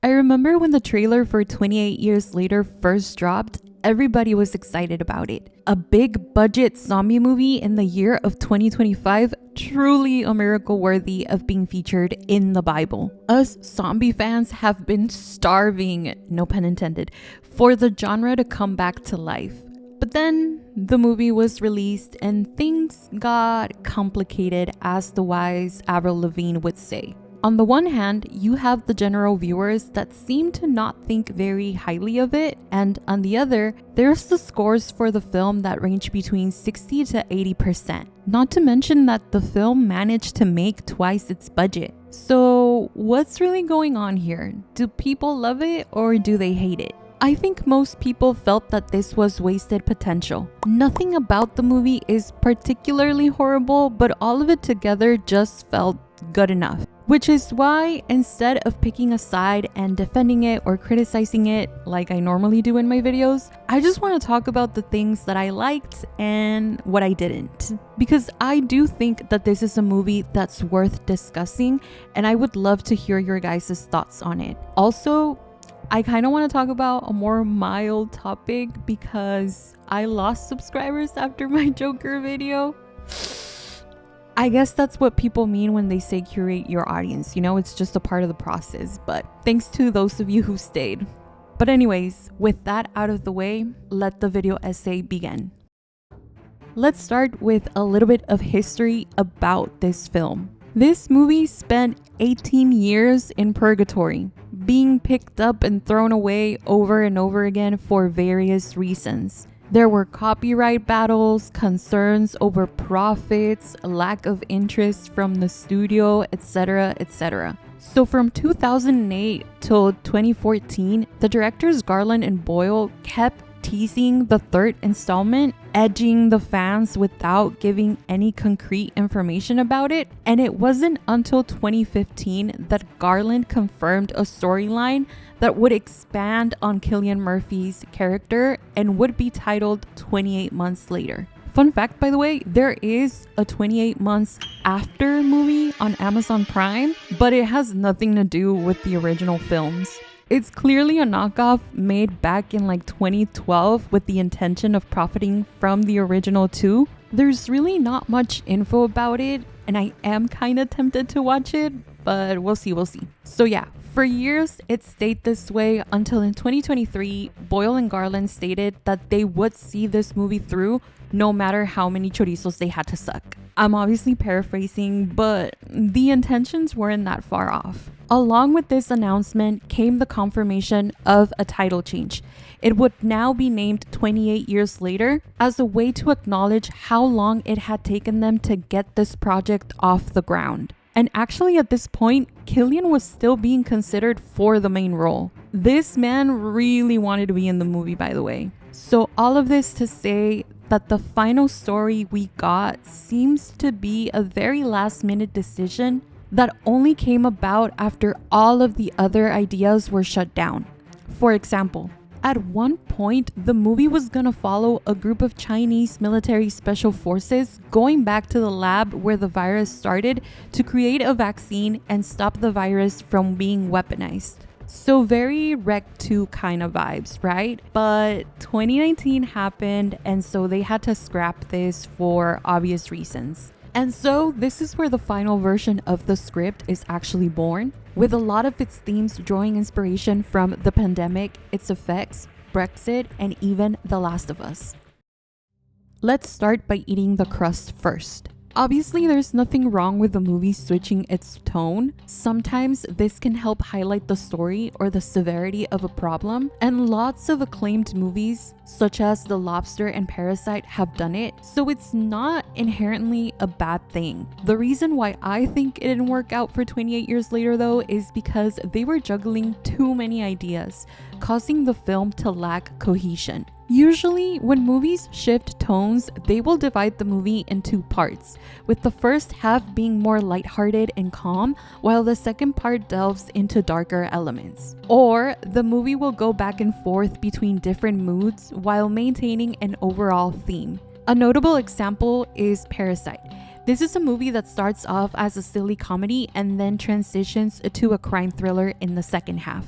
I remember when the trailer for 28 Years Later first dropped, everybody was excited about it. A big budget zombie movie in the year of 2025, truly a miracle worthy of being featured in the Bible. Us zombie fans have been starving, no pun intended, for the genre to come back to life. But then the movie was released and things got complicated, as the wise Avril Lavigne would say. On the one hand, you have the general viewers that seem to not think very highly of it, and on the other, there's the scores for the film that range between 60 to 80%. Not to mention that the film managed to make twice its budget. So what's really going on here? Do people love it or do they hate it? I think most people felt that this was wasted potential. Nothing about the movie is particularly horrible, but all of it together just felt good enough. Which is why, instead of picking a side and defending it or criticizing it like I normally do in my videos, I just want to talk about the things that I liked and what I didn't. Because I do think that this is a movie that's worth discussing, and I would love to hear your guys' thoughts on it. Also, I kind of want to talk about a more mild topic because I lost subscribers after my Joker video. I guess that's what people mean when they say curate your audience. You know, it's just a part of the process, but thanks to those of you who stayed. But anyways, with that out of the way, let the video essay begin. Let's start with a little bit of history about this film. This movie spent 18 years in purgatory, being picked up and thrown away over and over again for various reasons. There were copyright battles, concerns over profits, lack of interest from the studio, etc., etc. So from 2008 till 2014, the directors Garland and Boyle kept teasing the third installment, edging the fans without giving any concrete information about it. And it wasn't until 2015 that Garland confirmed a storyline that would expand on Cillian Murphy's character and would be titled 28 Months Later. Fun fact, by the way, there is a 28 Months After movie on Amazon Prime, but it has nothing to do with the original films. It's clearly a knockoff made back in like 2012 with the intention of profiting from the original too. There's really not much info about it, and I am kind of tempted to watch it, but we'll see. So yeah, for years it stayed this way until in 2023, Boyle and Garland stated that they would see this movie through no matter how many chorizos they had to suck. I'm obviously paraphrasing, but the intentions weren't that far off. Along with this announcement came the confirmation of a title change. It would now be named 28 Years Later as a way to acknowledge how long it had taken them to get this project off the ground. And actually at this point, Cillian was still being considered for the main role. This man really wanted to be in the movie, by the way. So all of this to say that the final story we got seems to be a very last minute decision that only came about after all of the other ideas were shut down. For example, at one point, the movie was gonna follow a group of Chinese military special forces going back to the lab where the virus started to create a vaccine and stop the virus from being weaponized. So very Rec 2 kind of vibes, right? But 2019 happened, and so they had to scrap this for obvious reasons. And so this is where the final version of the script is actually born, with a lot of its themes drawing inspiration from the pandemic, its effects, Brexit, and even The Last of Us. Let's start by eating the crust first. Obviously, there's nothing wrong with the movie switching its tone. Sometimes this can help highlight the story or the severity of a problem, and lots of acclaimed movies, such as The Lobster and Parasite, have done it, so it's not inherently a bad thing. The reason why I think it didn't work out for 28 Years Later though is because they were juggling too many ideas, causing the film to lack cohesion. Usually, when movies shift tones, they will divide the movie in two parts, with the first half being more lighthearted and calm, while the second part delves into darker elements. Or, the movie will go back and forth between different moods while maintaining an overall theme. A notable example is Parasite. This is a movie that starts off as a silly comedy and then transitions to a crime thriller in the second half.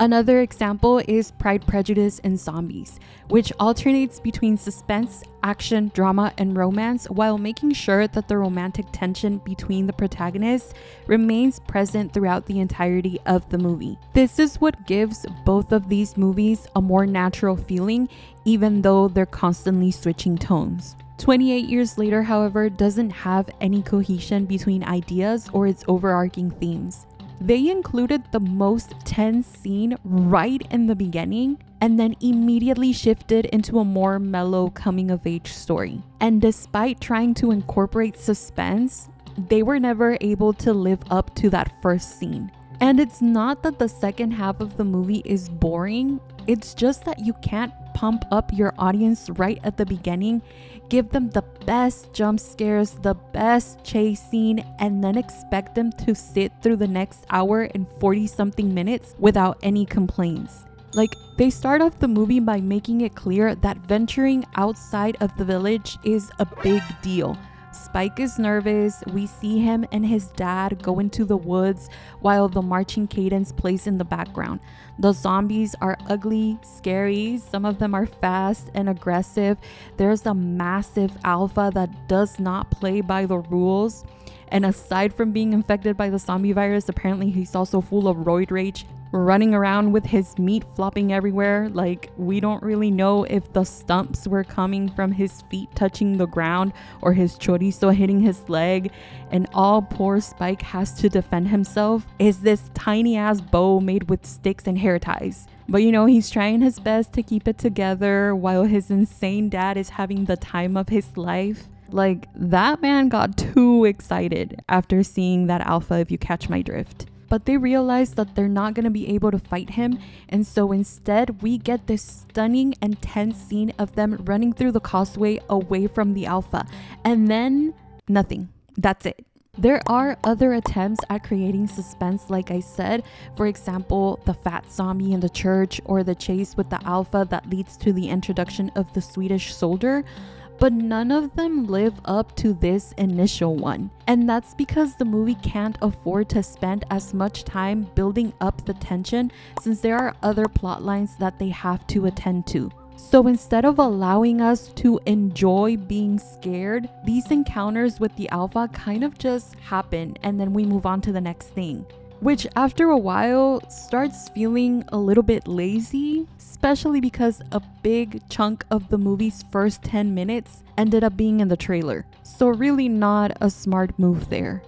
Another example is Pride, Prejudice, and Zombies, which alternates between suspense, action, drama, and romance while making sure that the romantic tension between the protagonists remains present throughout the entirety of the movie. This is what gives both of these movies a more natural feeling, even though they're constantly switching tones. 28 Years Later, however, doesn't have any cohesion between ideas or its overarching themes. They included the most tense scene right in the beginning and then immediately shifted into a more mellow coming-of-age story. And despite trying to incorporate suspense, they were never able to live up to that first scene. And it's not that the second half of the movie is boring, it's just that you can't pump up your audience right at the beginning, give them the best jump scares, the best chase scene, and then expect them to sit through the next hour and 40 something minutes without any complaints. Like, they start off the movie by making it clear that venturing outside of the village is a big deal. Spike is nervous. We see him and his dad go into the woods while the marching cadence plays in the background. The zombies are ugly, scary. Some of them are fast and aggressive. There's a massive alpha that does not play by the rules. And aside from being infected by the zombie virus, apparently he's also full of roid rage, running around with his meat flopping everywhere. Like, we don't really know if the stumps were coming from his feet touching the ground or his chorizo hitting his leg, and all poor Spike has to defend himself is this tiny ass bow made with sticks and hair ties. But you know, he's trying his best to keep it together while his insane dad is having the time of his life. Like, that man got too excited after seeing that alpha, if you catch my drift. But they realize that they're not going to be able to fight him, and so instead we get this stunning and tense scene of them running through the causeway away from the alpha, and then nothing. That's it. There are other attempts at creating suspense, like I said, for example, the fat zombie in the church or the chase with the alpha that leads to the introduction of the Swedish soldier. But none of them live up to this initial one. And that's because the movie can't afford to spend as much time building up the tension, since there are other plot lines that they have to attend to. So instead of allowing us to enjoy being scared, these encounters with the alpha kind of just happen, and then we move on to the next thing, which after a while starts feeling a little bit lazy, especially because a big chunk of the movie's first 10 minutes ended up being in the trailer. So really not a smart move there.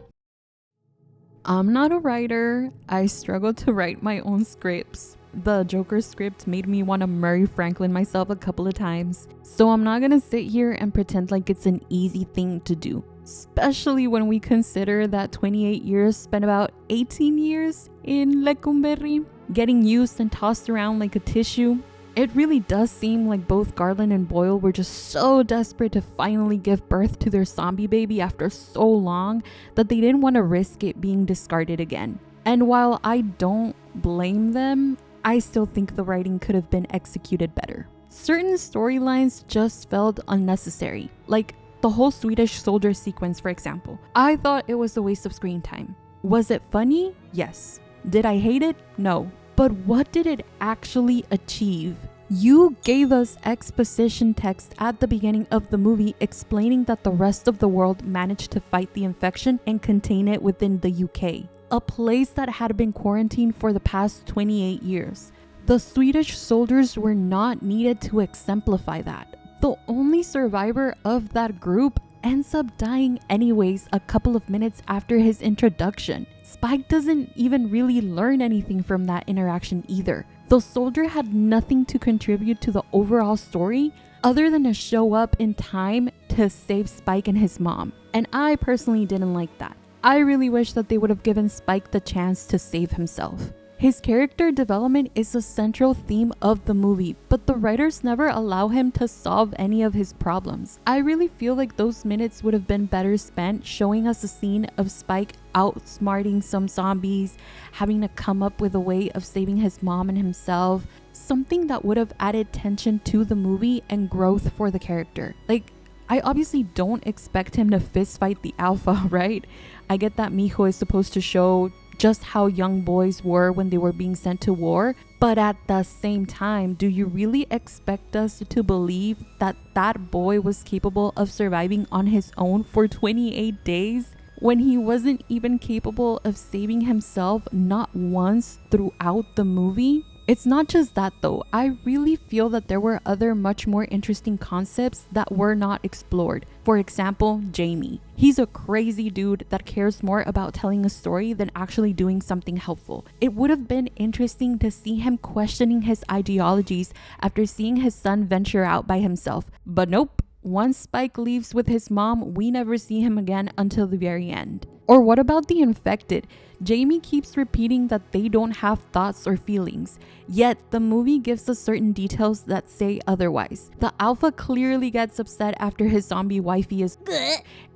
I'm not a writer. I struggle to write my own scripts. The Joker script made me want to Murray Franklin myself a couple of times. So I'm not gonna sit here and pretend like it's an easy thing to do, especially when we consider that 28 years spent about 18 years in Lecumberri, getting used and tossed around like a tissue. It really does seem like both Garland and Boyle were just so desperate to finally give birth to their zombie baby after so long that they didn't want to risk it being discarded again. And while I don't blame them, I still think the writing could have been executed better. Certain storylines just felt unnecessary, like the whole Swedish soldier sequence, for example. I thought it was a waste of screen time. Was it funny? Yes. Did I hate it? No. But what did it actually achieve? You gave us exposition text at the beginning of the movie explaining that the rest of the world managed to fight the infection and contain it within the UK, a place that had been quarantined for the past 28 years. The Swedish soldiers were not needed to exemplify that. The only survivor of that group ends up dying anyways a couple of minutes after his introduction. Spike doesn't even really learn anything from that interaction either. The soldier had nothing to contribute to the overall story other than to show up in time to save Spike and his mom. And I personally didn't like that. I really wish that they would have given Spike the chance to save himself. His character development is a central theme of the movie, but the writers never allow him to solve any of his problems. I really feel like those minutes would have been better spent showing us a scene of Spike outsmarting some zombies, having to come up with a way of saving his mom and himself, something that would have added tension to the movie and growth for the character. Like, I obviously don't expect him to fist fight the alpha, right? I get that Mijo is supposed to show just how young boys were when they were being sent to war. But at the same time, do you really expect us to believe that that boy was capable of surviving on his own for 28 days? When he wasn't even capable of saving himself not once throughout the movie? It's not just that though. I really feel that there were other much more interesting concepts that were not explored. For example, Jamie. He's a crazy dude that cares more about telling a story than actually doing something helpful. It would have been interesting to see him questioning his ideologies after seeing his son venture out by himself. But nope. Once Spike leaves with his mom, we never see him again until the very end. Or what about the infected? Jamie keeps repeating that they don't have thoughts or feelings, yet the movie gives us certain details that say otherwise. The alpha clearly gets upset after his zombie wifey is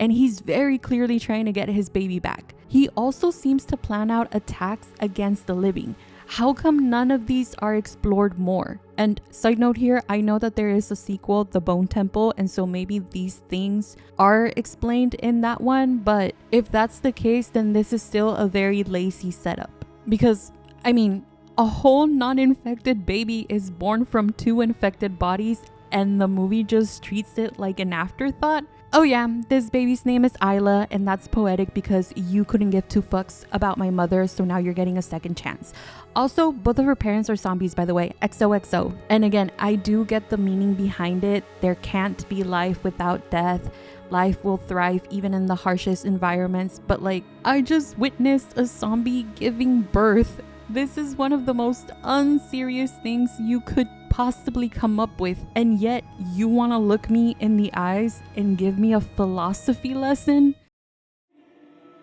and he's very clearly trying to get his baby back. He also seems to plan out attacks against the living. How come none of these are explored more? And side note here, I know that there is a sequel, The Bone Temple, and so maybe these things are explained in that one, but if that's the case, then this is still a very lazy setup. Because, I mean, a whole non-infected baby is born from 2 infected bodies and the movie just treats it like an afterthought? Oh yeah, this baby's name is Isla, and that's poetic because you couldn't give 2 fucks about my mother, so now you're getting a second chance. Also, both of her parents are zombies, by the way, XOXO. And again, I do get the meaning behind it. There can't be life without death. Life will thrive even in the harshest environments, but like, I just witnessed a zombie giving birth. This is one of the most unserious things you could possibly come up with, and yet you want to look me in the eyes and give me a philosophy lesson?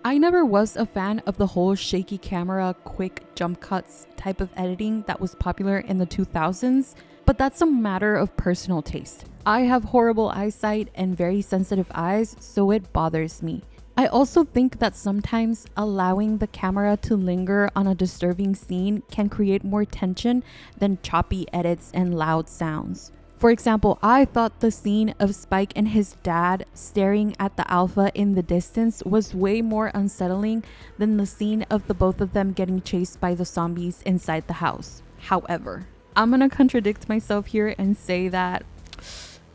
I never was a fan of the whole shaky camera, quick jump cuts type of editing that was popular in the 2000s, but that's a matter of personal taste. I have horrible eyesight and very sensitive eyes, so it bothers me. I also think that sometimes allowing the camera to linger on a disturbing scene can create more tension than choppy edits and loud sounds. For example, I thought the scene of Spike and his dad staring at the alpha in the distance was way more unsettling than the scene of the both of them getting chased by the zombies inside the house. However, I'm gonna contradict myself here and say that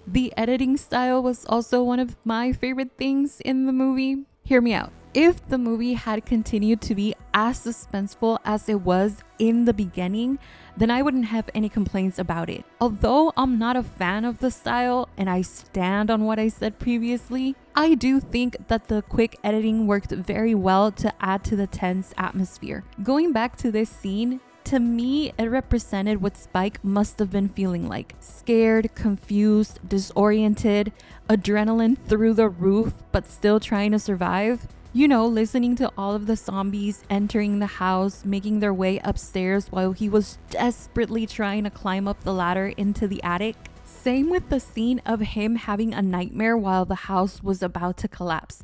the editing style was also one of my favorite things in the movie. Hear me out. If the movie had continued to be as suspenseful as it was in the beginning, then I wouldn't have any complaints about it. Although I'm not a fan of the style and I stand on what I said previously, I do think that the quick editing worked very well to add to the tense atmosphere. Going back to this scene, to me, it represented what Spike must have been feeling like. Scared, confused, disoriented, adrenaline through the roof, but still trying to survive. You know, listening to all of the zombies entering the house, making their way upstairs while he was desperately trying to climb up the ladder into the attic. Same with the scene of him having a nightmare while the house was about to collapse.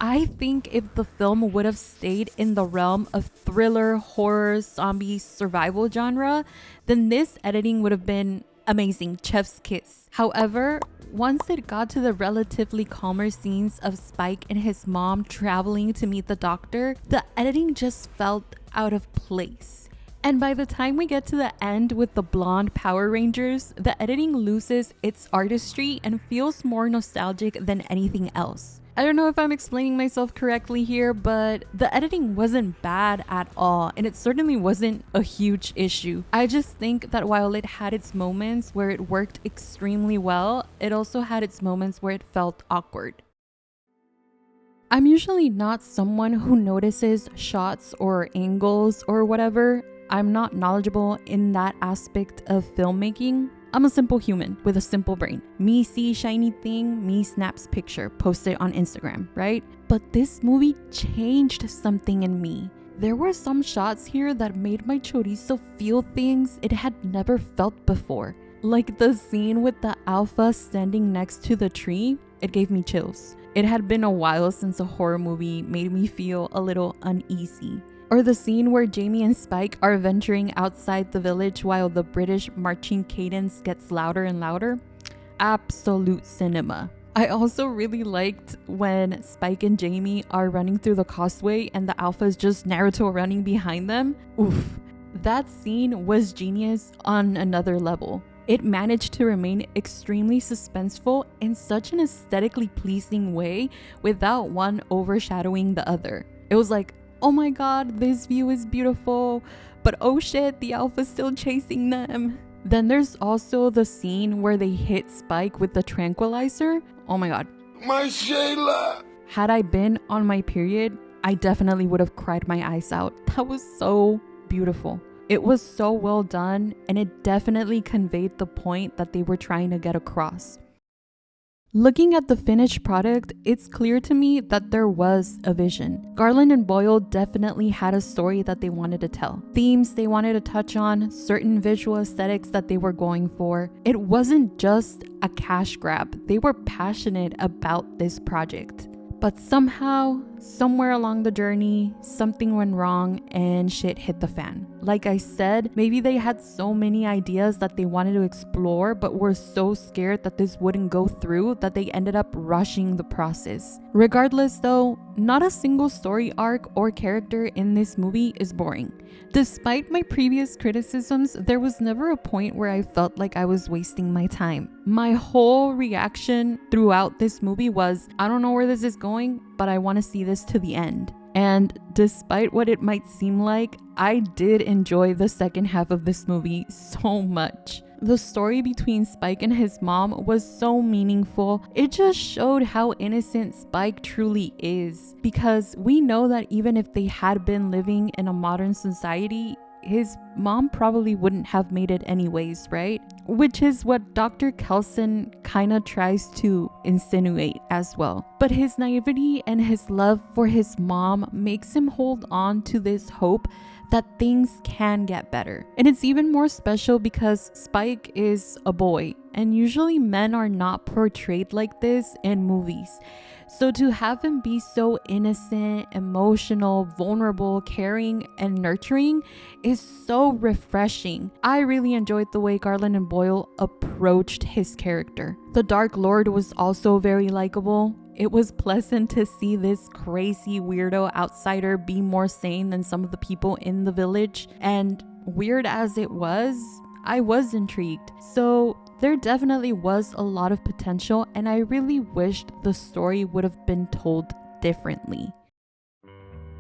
I think if the film would have stayed in the realm of thriller, horror, zombie, survival genre, then this editing would have been amazing, chef's kiss. However, once it got to the relatively calmer scenes of Spike and his mom traveling to meet the doctor, the editing just felt out of place. And by the time we get to the end with the blonde Power Rangers, the editing loses its artistry and feels more nostalgic than anything else. I don't know if I'm explaining myself correctly here, but the editing wasn't bad at all, and it certainly wasn't a huge issue. I just think that while it had its moments where it worked extremely well, it also had its moments where it felt awkward. I'm usually not someone who notices shots or angles or whatever. I'm not knowledgeable in that aspect of filmmaking. I'm a simple human with a simple brain. Me see shiny thing, me snaps picture, post it on Instagram, right? But this movie changed something in me. There were some shots here that made my chorizo feel things it had never felt before. Like the scene with the alpha standing next to the tree, it gave me chills. It had been a while since a horror movie made me feel a little uneasy. Or the scene where Jamie and Spike are venturing outside the village while the British marching cadence gets louder and louder. Absolute cinema. I also really liked when Spike and Jamie are running through the causeway and the Alpha is just Naruto running behind them. Oof. That scene was genius on another level. It managed to remain extremely suspenseful in such an aesthetically pleasing way without one overshadowing the other. It was like, oh my god, this view is beautiful, but oh shit, the Alpha's still chasing them. Then there's also the scene where they hit Spike with the tranquilizer. Oh my god. My Shayla! Had I been on my period, I definitely would have cried my eyes out. That was so beautiful. It was so well done, and it definitely conveyed the point that they were trying to get across. Looking at the finished product, it's clear to me that there was a vision. Garland and Boyle definitely had a story that they wanted to tell. Themes they wanted to touch on, certain visual aesthetics that they were going for. It wasn't just a cash grab. They were passionate about this project. But somehow, somewhere along the journey, something went wrong and shit hit the fan. Like I said, maybe they had so many ideas that they wanted to explore, but were so scared that this wouldn't go through that they ended up rushing the process. Regardless though, not a single story arc or character in this movie is boring. Despite my previous criticisms, there was never a point where I felt like I was wasting my time. My whole reaction throughout this movie was, I don't know where this is going, but I want to see this to the end. And despite what it might seem like, I did enjoy the second half of this movie so much. The story between Spike and his mom was so meaningful. It just showed how innocent Spike truly is. Because we know that even if they had been living in a modern society, his mom probably wouldn't have made it anyways, right? Which is what Dr. Kelson kind of tries to insinuate as well. But his naivety and his love for his mom makes him hold on to this hope that things can get better. And it's even more special because Spike is a boy, and usually men are not portrayed like this in movies. So to have him be so innocent, emotional, vulnerable, caring, and nurturing is so refreshing. I really enjoyed the way Garland and Boyle approached his character. The Dark Lord was also very likable. It was pleasant to see this crazy weirdo outsider be more sane than some of the people in the village. And weird as it was, I was intrigued. So there definitely was a lot of potential, and I really wished the story would have been told differently.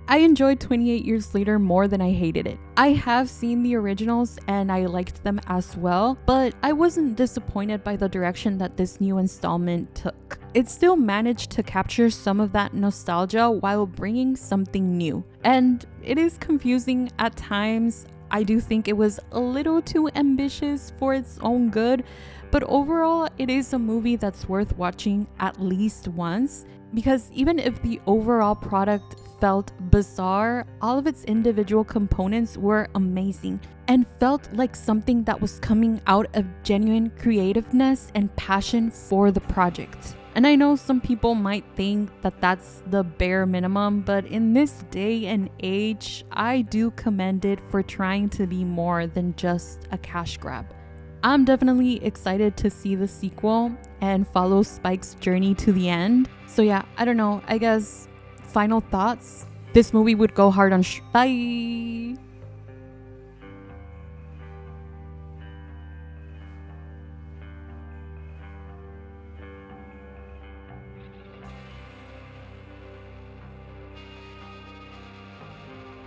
I enjoyed 28 Years Later more than I hated it. I have seen the originals and I liked them as well, but I wasn't disappointed by the direction that this new installment took. It still managed to capture some of that nostalgia while bringing something new. And it is confusing at times. I do think it was a little too ambitious for its own good, but overall it is a movie that's worth watching at least once, because even if the overall product felt bizarre, all of its individual components were amazing and felt like something that was coming out of genuine creativeness and passion for the project. And I know some people might think that that's the bare minimum, but in this day and age, I do commend it for trying to be more than just a cash grab. I'm definitely excited to see the sequel and follow Spike's journey to the end. So yeah, I don't know, I guess final thoughts. This movie would go hard on bye!